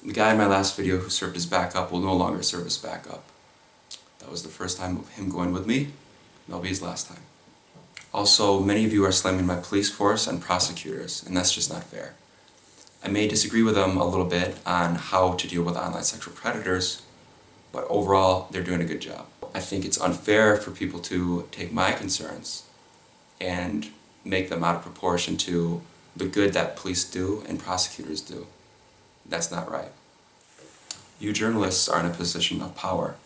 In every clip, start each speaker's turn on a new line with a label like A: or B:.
A: The guy in my last video who served as backup will no longer serve as backup. That was the first time of him going with me. That'll be his last time. Also, many of you are slamming my police force and prosecutors, and that's just not fair. I may disagree with them a little bit on how to deal with online sexual predators, but overall, they're doing a good job. I think it's unfair for people to take my concerns and make them out of proportion to the good that police do and prosecutors do. That's not right. You journalists are in a position of power,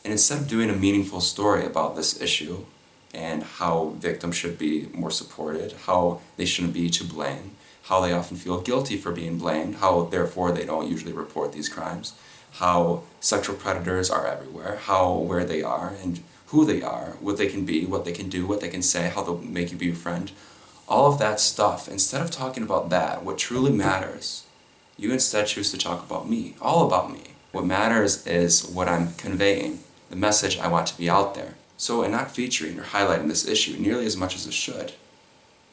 A: and instead of doing a meaningful story about this issue and how victims should be more supported, how they shouldn't be to blame, how they often feel guilty for being blamed, how therefore they don't usually report these crimes, how sexual predators are everywhere, where they are and who they are, what they can be, what they can do, what they can say, how they'll make you be a friend. All of that stuff, instead of talking about that, what truly matters, you instead choose to talk about me, all about me. What matters is what I'm conveying, the message I want to be out there. So in not featuring or highlighting this issue nearly as much as it should,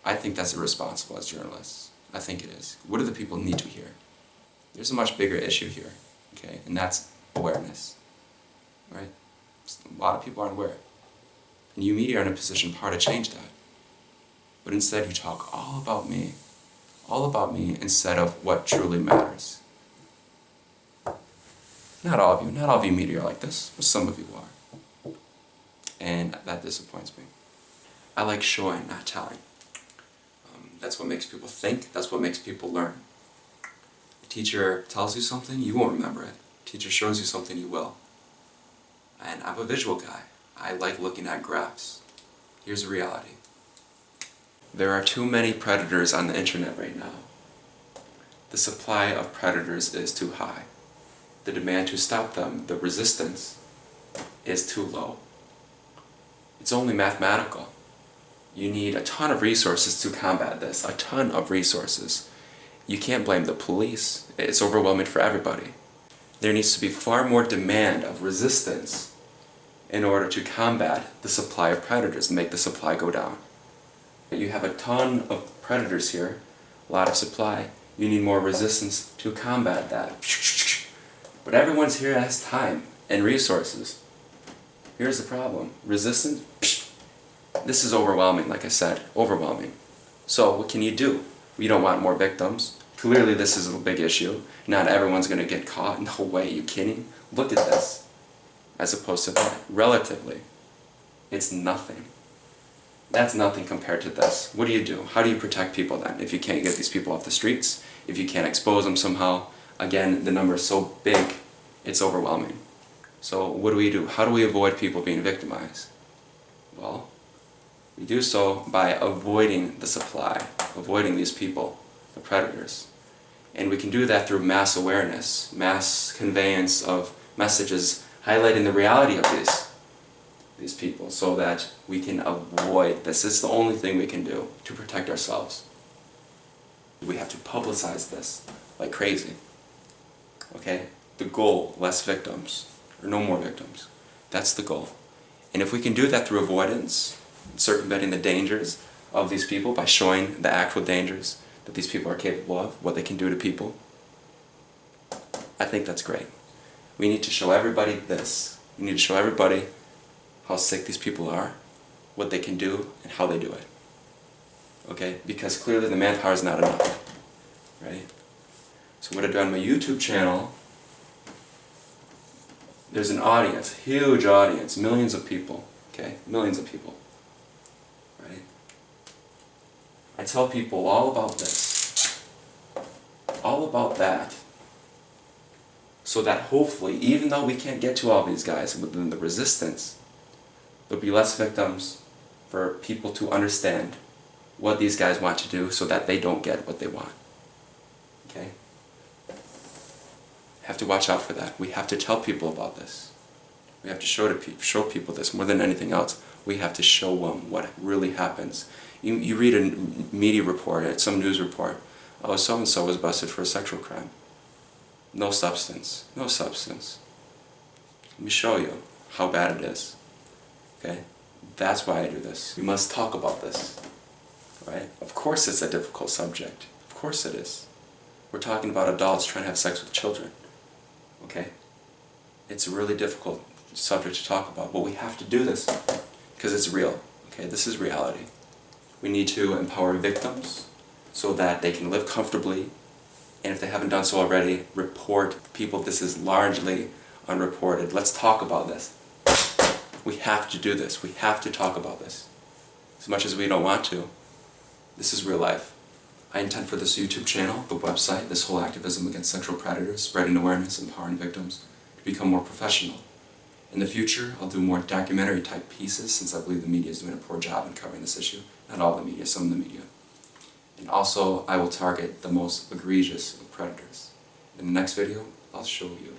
A: I think that's irresponsible as journalists. I think it is. What do the people need to hear? There's a much bigger issue here, okay? And that's awareness, right? A lot of people aren't aware. And you media are in a position power to change that. But instead you talk all about me instead of what truly matters. Not all of you media are like this, but some of you are. And that disappoints me. I like showing, not telling. That's what makes people think, that's what makes people learn. A teacher tells you something, you won't remember it. A teacher shows you something, you will. And I'm a visual guy. I like looking at graphs. Here's the reality. There are too many predators on the internet right now. The supply of predators is too high. The demand to stop them, the resistance, is too low. It's only mathematical. You need a ton of resources to combat this, a ton of resources. You can't blame the police. It's overwhelming for everybody. There needs to be far more demand of resistance in order to combat the supply of predators and make the supply go down. You have a ton of predators here, a lot of supply. You need more resistance to combat that. But everyone's here has time and resources. Here's the problem. Resistance? This is overwhelming, like I said, overwhelming. So what can you do? We don't want more victims. Clearly this is a big issue. Not everyone's going to get caught. No way, you kidding? Look at this. As opposed to that. Relatively, it's nothing. That's nothing compared to this. What do? How do you protect people then? If you can't get these people off the streets, if you can't expose them somehow, again, the number is so big, it's overwhelming. So what do? How do we avoid people being victimized? Well, we do so by avoiding the supply, avoiding these people, the predators. And we can do that through mass awareness, mass conveyance of messages highlighting the reality of these people so that we can avoid this. It's the only thing we can do to protect ourselves. We have to publicize this like crazy. Okay? The goal, less victims, or no more victims. That's the goal. And if we can do that through avoidance, circumventing the dangers of these people by showing the actual dangers that these people are capable of, what they can do to people, I think that's great. We need to show everybody this. We need to show everybody how sick these people are, what they can do, and how they do it. Okay? Because clearly the manpower is not enough. Right? So what I do on my YouTube channel, there's an audience, huge audience, millions of people. Okay? Millions of people. Right? I tell people all about this. All about that. So that hopefully, even though we can't get to all these guys within the resistance, there'll be less victims for people to understand what these guys want to do so that they don't get what they want. Okay? Have to watch out for that. We have to tell people about this. We have to show people this more than anything else. We have to show them what really happens. You read a media report, some news report, oh, so-and-so was busted for a sexual crime. No substance. No substance. Let me show you how bad it is. Okay? That's why I do this. We must talk about this. Right? Of course it's a difficult subject. Of course it is. We're talking about adults trying to have sex with children. Okay? It's a really difficult subject to talk about, but we have to do this because it's real. Okay? This is reality. We need to empower victims so that they can live comfortably, and if they haven't done so already, report people. This is largely unreported. Let's talk about this. We have to do this. We have to talk about this. As much as we don't want to, this is real life. I intend for this YouTube channel, the website, this whole activism against sexual predators, spreading awareness, empowering victims, to become more professional. In the future, I'll do more documentary type pieces since I believe the media is doing a poor job in covering this issue. Not all the media, some of the media. And also, I will target the most egregious of predators. In the next video, I'll show you